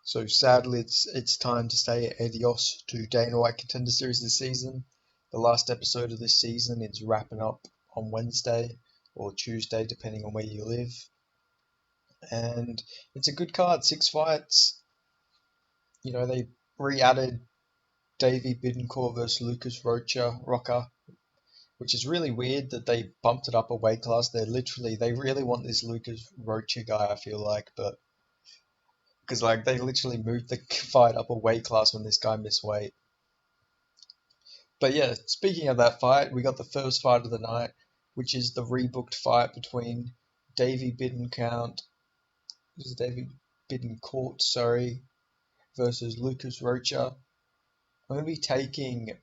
So sadly, it's time to say adios to Dana White Contender Series this season. The last episode of this season is wrapping up on Wednesday or Tuesday, depending on where you live. And it's a good card, 6 fights. They re-added Davey Bittencourt versus Lucas Roca, which is really weird that they bumped it up a weight class. They really want this Lucas Rocha guy, I feel like, but because they literally moved the fight up a weight class when this guy missed weight. But yeah, speaking of that fight, we got the first fight of the night, which is the rebooked fight between Davey Bittencourt, sorry, versus Lucas Rocha. I'm gonna be taking.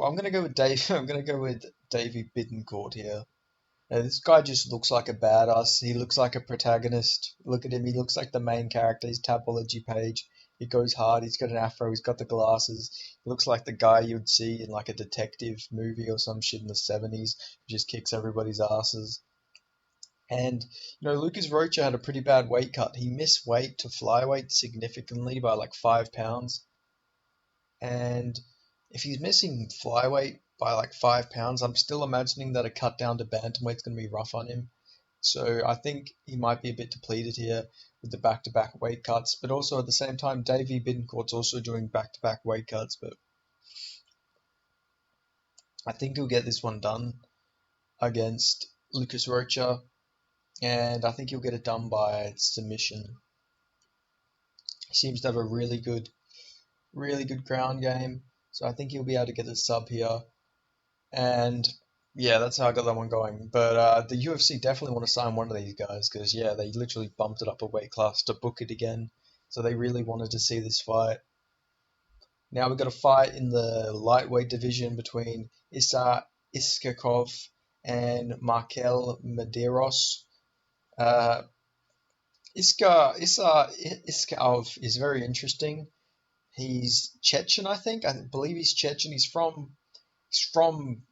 I'm gonna go with Dave. I'm gonna go with Davey Bittencourt here. This guy just looks like a badass. He looks like a protagonist. Look at him. He looks like the main character. His Tapology page. He goes hard. He's got an afro. He's got the glasses. He looks like the guy you'd see in like a detective movie or some shit in the 70s. Who just kicks everybody's asses. And, Lucas Rocha had a pretty bad weight cut. He missed weight to flyweight significantly by like 5 pounds. And if he's missing flyweight by like 5 pounds, I'm still imagining that a cut down to bantamweight's going to be rough on him. So I think he might be a bit depleted here with the back-to-back weight cuts. But also at the same time, Davey Bittencourt's also doing back-to-back weight cuts. But I think he'll get this one done against Lucas Rocha. And I think he'll get it done by submission. He seems to have a really good ground game. So I think he'll be able to get a sub here. And yeah, that's how I got that one going. But the UFC definitely want to sign one of these guys because, yeah, they literally bumped it up a weight class to book it again. So they really wanted to see this fight. Now we've got a fight in the lightweight division between Isa Iskakov and Markel Medeiros. Iskakov is very interesting. He's Chechen, I think. I believe he's Chechen. He's from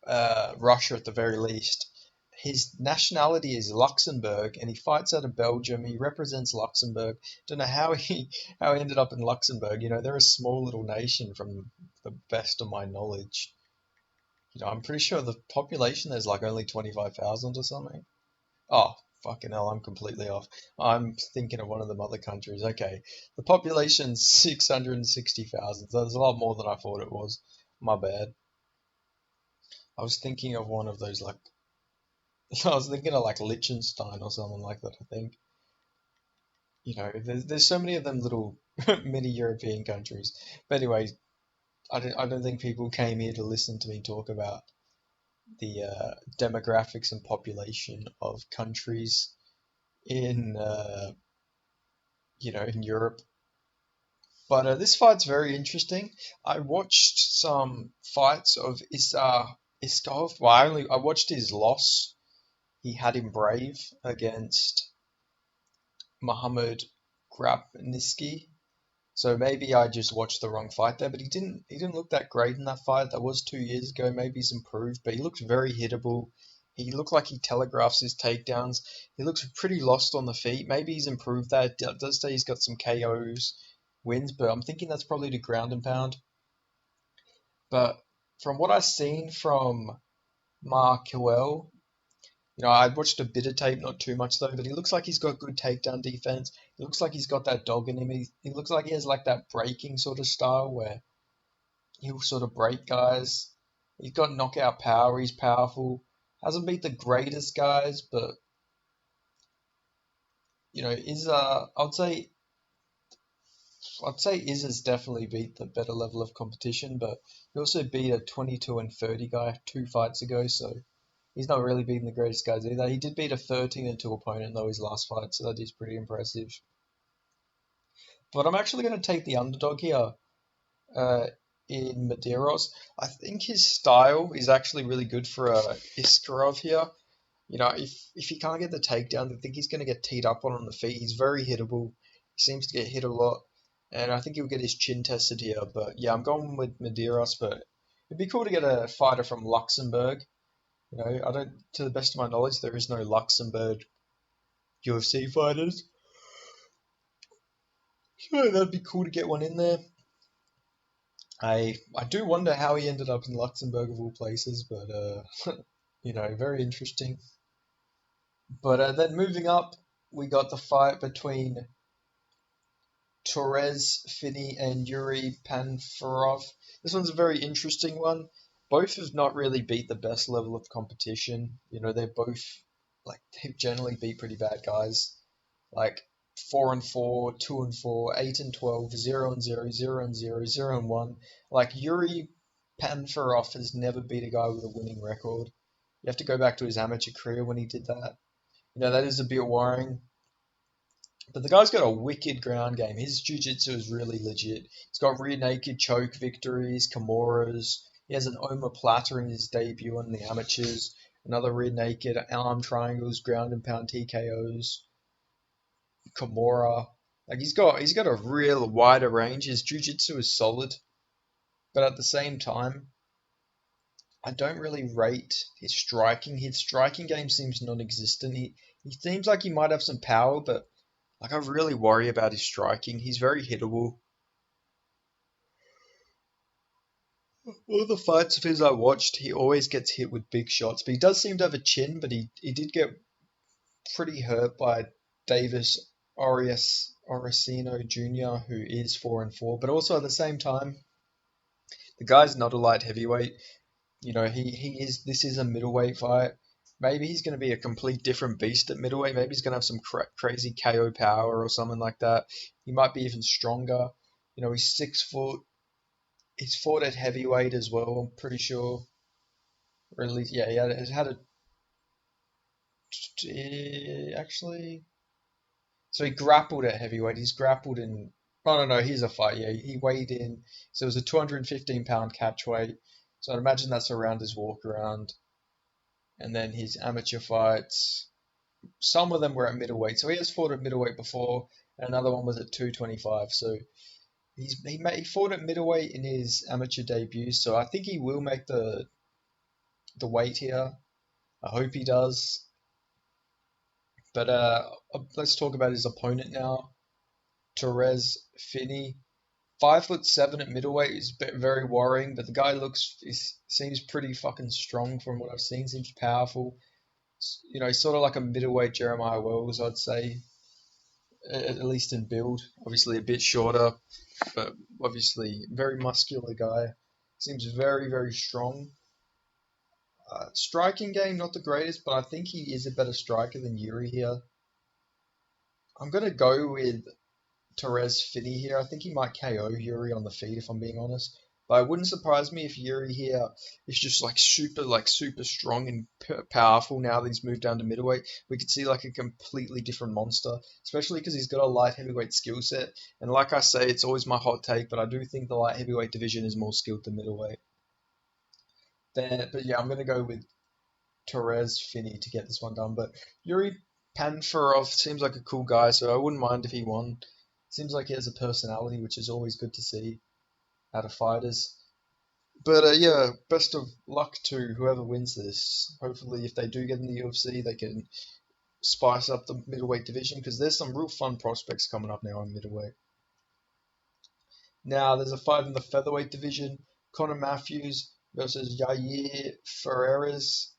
Russia at the very least. His nationality is Luxembourg, and he fights out of Belgium. He represents Luxembourg. Don't know how he ended up in Luxembourg. They're a small little nation from the best of my knowledge. I'm pretty sure the population there's like only 25,000 or something. Oh, fucking hell, I'm completely off. I'm thinking of one of them other countries. Okay, the population's 660,000. So that's a lot more than I thought it was. My bad. I was thinking of one of those I was thinking of like Liechtenstein or something like that, I think. There's so many of them little mini European countries. But anyway, I don't think people came here to listen to me talk about the demographics and population of countries in in Europe. But this fight's very interesting. I watched some fights of Iskov. Well, I watched his loss. He had him brave against Muhammad Grabniski. So maybe I just watched the wrong fight there, but he didn't look that great in that fight. That was 2 years ago. Maybe he's improved, but he looks very hittable. He looked like he telegraphs his takedowns. He looks pretty lost on the feet. Maybe he's improved that. It does say he's got some KOs, wins, but I'm thinking that's probably the ground and pound. But from what I've seen from Mark Howell, I watched a bit of tape, not too much though, but he looks like he's got good takedown defense. He looks like he's got that dog in him. He looks like he has like that breaking sort of style where he'll sort of break guys. He's got knockout power. He's powerful. Hasn't beat the greatest guys, but I'd say Izza's definitely beat the better level of competition, but he also beat a 22 and 30 guy 2 fights ago, so he's not really beating the greatest guys either. He did beat a 13 and 2 opponent though his last fight, so that is pretty impressive. But I'm actually going to take the underdog here uh, in Medeiros. I think his style is actually really good for Iskarov here. If he can't get the takedown, I think he's going to get teed up on the feet. He's very hittable. He seems to get hit a lot. And I think he'll get his chin tested here. But yeah, I'm going with Medeiros. But it'd be cool to get a fighter from Luxembourg. To the best of my knowledge, there is no Luxembourg UFC fighters. So that'd be cool to get one in there. I do wonder how he ended up in Luxembourg of all places, but very interesting. But then moving up, we got the fight between Torres Finney and Yuri Panfarov. This one's a very interesting one. Both have not really beat the best level of competition. They're both they've generally beat pretty bad guys. Like 4-4, 2-4, 8-12, 0-0, 0-0, 0-1. Like Yuri Panfarov has never beat a guy with a winning record. You have to go back to his amateur career when he did that. That is a bit worrying. But the guy's got a wicked ground game. His jiu-jitsu is really legit. He's got rear naked choke victories, Kimuras. He has an omoplata in his debut in the amateurs. Another rear naked, arm triangles, ground and pound TKOs, Kimura. He's got a real wider range. His jiu-jitsu is solid, but at the same time, I don't really rate his striking. His striking game seems non-existent. He seems like he might have some power, but I really worry about his striking. He's very hittable. All the fights of his I watched, he always gets hit with big shots. But he does seem to have a chin, but he did get pretty hurt by Davis Oricino Jr., who is 4-4. But also at the same time, the guy's not a light heavyweight. He is. This is a middleweight fight. Maybe he's going to be a complete different beast at middleweight. Maybe he's going to have some crazy KO power or something like that. He might be even stronger. He's 6 foot. He's fought at heavyweight as well. I'm pretty sure. Or at least, yeah, he had actually. So he grappled at heavyweight. He's grappled in. Oh no, here's a fight. Yeah, he weighed in. So it was a 215-pound catch weight. So I'd imagine that's around his walk around. And then his amateur fights, some of them were at middleweight. So he has fought at middleweight before, and another one was at 225. So he fought at middleweight in his amateur debut. So I think he will make the weight here. I hope he does. But let's talk about his opponent now, Torres Finney. 5'7" at middleweight is very worrying, but the guy seems pretty fucking strong from what I've seen. Seems powerful. He's sort of like a middleweight Jeremiah Wells, I'd say, at least in build. Obviously a bit shorter, but obviously very muscular guy. Seems very, very strong. Striking game, not the greatest, but I think he is a better striker than Yuri here. I'm going to go with Torres Finney here. I think he might KO Yuri on the feet, if I'm being honest. But it wouldn't surprise me if Yuri here is just super strong and powerful now that he's moved down to middleweight. We could see like a completely different monster, especially because he's got a light heavyweight skill set. And like I say, it's always my hot take, but I do think the light heavyweight division is more skilled than middleweight. But yeah, I'm going to go with Torres Finney to get this one done. But Yuri Panfarov seems like a cool guy, so I wouldn't mind if he won. Seems like he has a personality, which is always good to see out of fighters. But yeah, best of luck to whoever wins this. Hopefully, if they do get in the UFC, they can spice up the middleweight division because there's some real fun prospects coming up now in middleweight. Now, there's a fight in the featherweight division. Conor Matthews versus Yair Ferreras.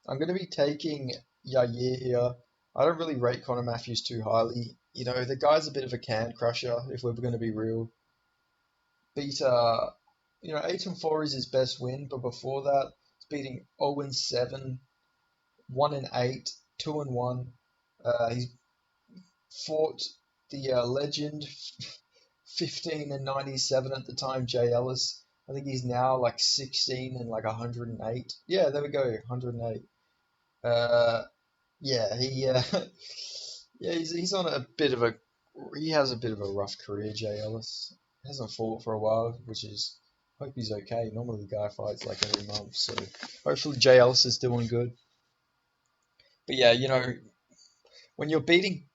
I'm going to be taking Yair here. I don't really rate Conor Matthews too highly. The guy's a bit of a can crusher, if we're going to be real. Beat, 8-4 is his best win, but before that, he's beating 0-7, 1-8, 2-1. He's fought the legend 15-97 at the time, Jay Ellis. I think he's now like 16 and like 108. Yeah, there we go, 108. Yeah, he's on he has a bit of a rough career, Jay Ellis. Hasn't fought for a while, which is, hope he's okay. Normally the guy fights like every month, so hopefully Jay Ellis is doing good. But yeah, when you're beating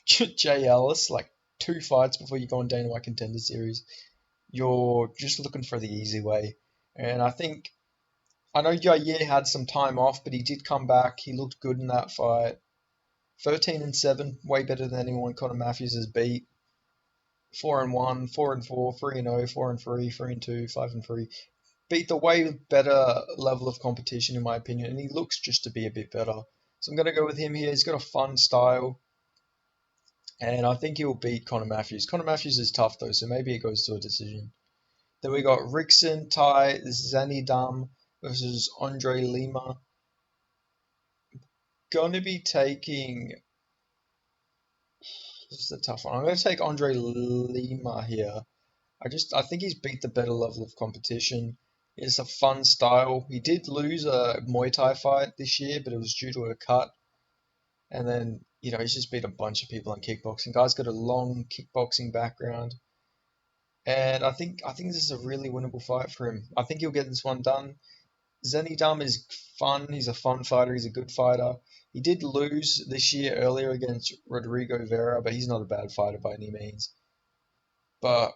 Jay Ellis like 2 fights before you go on Dana White Contender Series, you're just looking for the easy way. And I know Yair had some time off, but he did come back. He looked good in that fight. 13-7, way better than anyone Conor Matthews has beat. 4-1, 4-4, 3-0, 4-3, 3-2, 5-3. Beat the way better level of competition in my opinion, and he looks just to be a bit better. So I'm going to go with him here. He's got a fun style, and I think he'll beat Conor Matthews. Conor Matthews is tough though, so maybe it goes to a decision. Then we got Rickson, Tai, Zanidam versus Andre Lima. Going to be taking. This is a tough one. I'm going to take Andre Lima here. I think he's beat the better level of competition. It's a fun style. He did lose a Muay Thai fight this year, but it was due to a cut. And then, he's just beat a bunch of people in kickboxing. Guy's got a long kickboxing background. And I think this is a really winnable fight for him. I think he'll get this one done. Zenidam is fun. He's a fun fighter. He's a good fighter. He did lose this year earlier against Rodrigo Vera, but he's not a bad fighter by any means. But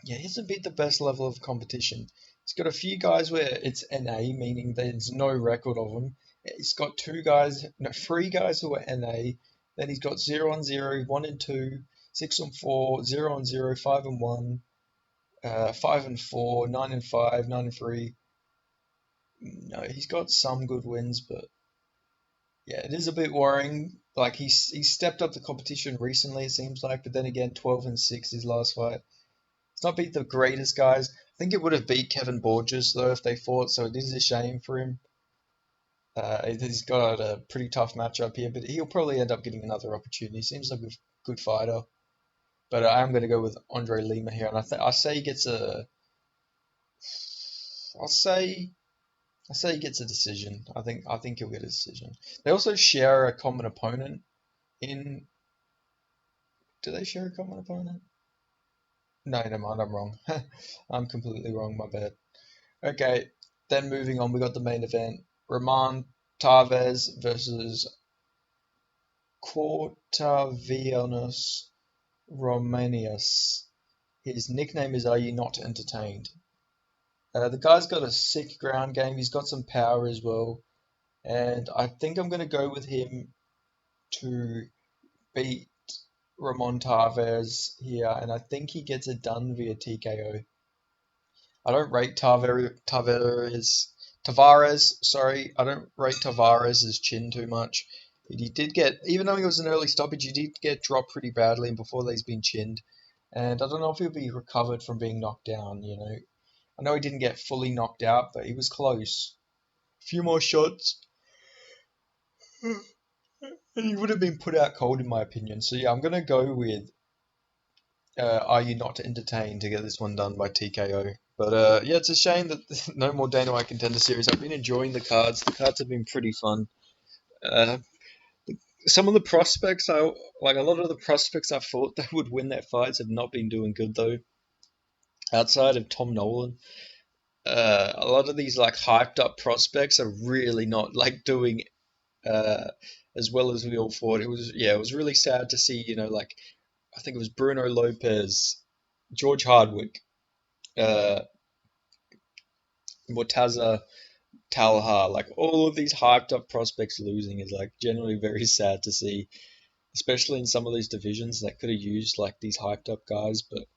yeah, he hasn't beat the best level of competition. He's got a few guys where it's NA, meaning there's no record of them. He's got three guys who are NA. Then he's got 0-0, 1-2, 6-4, 0-0, 5-1, 5-4, 9-5, 9-3. No, he's got some good wins, but yeah, it is a bit worrying. Like he's stepped up the competition recently, it seems like, but then again, 12-6 his last fight. It's not beat the greatest guys. I think it would have beat Kevin Borges though if they fought, so it is a shame for him. He's got a pretty tough matchup here, but he'll probably end up getting another opportunity. Seems like a good fighter, but I am going to go with Andre Lima here, and I say he gets a. I'll say he gets a decision. I think he'll get a decision. They also share a common opponent in. Do they share a common opponent? No, never mind. I'm wrong. I'm completely wrong. My bad. Okay, then moving on, we got the main event. Roman Tavares versus Quotavianus Romanius. His nickname is Are You Not Entertained? The guy's got a sick ground game. He's got some power as well. And I think I'm going to go with him to beat Ramon Tavares here. And I think he gets it done via TKO. I don't rate Tavares, sorry. I don't rate Tavares' chin too much. He did get, even though he was an early stoppage, he did get dropped pretty badly and before that he's been chinned. And I don't know if he'll be recovered from being knocked down. I know he didn't get fully knocked out, but he was close. A few more shots, and he would have been put out cold in my opinion. So yeah, I'm going to go with Are You Not Entertained to get this one done by TKO. But yeah, it's a shame that no more Dana White Contender Series. I've been enjoying the cards. The cards have been pretty fun. Uh, some of the prospects, a lot of the prospects I thought that would win their fights have not been doing good though. Outside of Tom Nolan, a lot of these like hyped up prospects are really not like doing uh, as well as we all thought. It was really sad to see. Like I think it was Bruno Lopez, George Hardwick, uh, Mortaza Talha, like all of these hyped up prospects losing is like generally very sad to see, especially in some of these divisions that could have used like these hyped up guys. But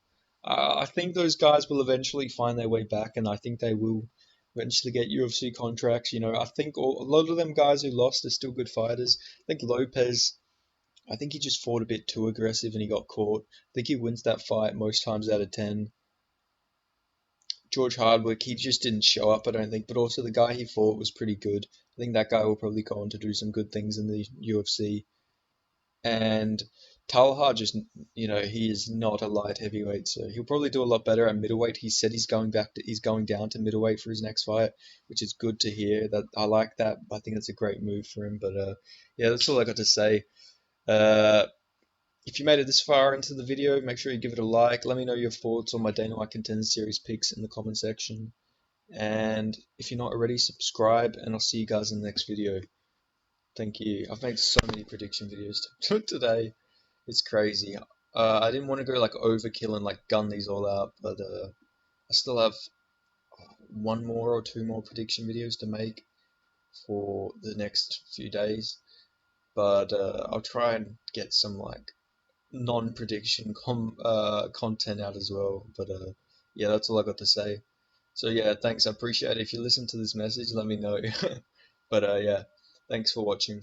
I think those guys will eventually find their way back, and I think they will eventually get UFC contracts. I think a lot of them guys who lost are still good fighters. I think Lopez, I think he just fought a bit too aggressive and he got caught. I think he wins that fight most times out of 10. George Hardwick, he just didn't show up, I don't think, but also the guy he fought was pretty good. I think that guy will probably go on to do some good things in the UFC. And Talha just, he is not a light heavyweight, so he'll probably do a lot better at middleweight. He said he's going down to middleweight for his next fight, which is good to hear. That I like that. I think it's a great move for him. But yeah, that's all I got to say. Uh, if you made it this far into the video, make sure you give it a like. Let me know your thoughts on my Dana White Contender Series picks in the comment section. And if you're not already, subscribe, and I'll see you guys in the next video. Thank you. I've made so many prediction videos today. It's crazy. I didn't want to go like overkill and like gun these all out, but I still have one more or two more prediction videos to make for the next few days. but I'll try and get some like non-prediction content out as well. But yeah, that's all I got to say. So yeah, thanks. I appreciate it. If you listen to this message, let me know. But yeah, thanks for watching.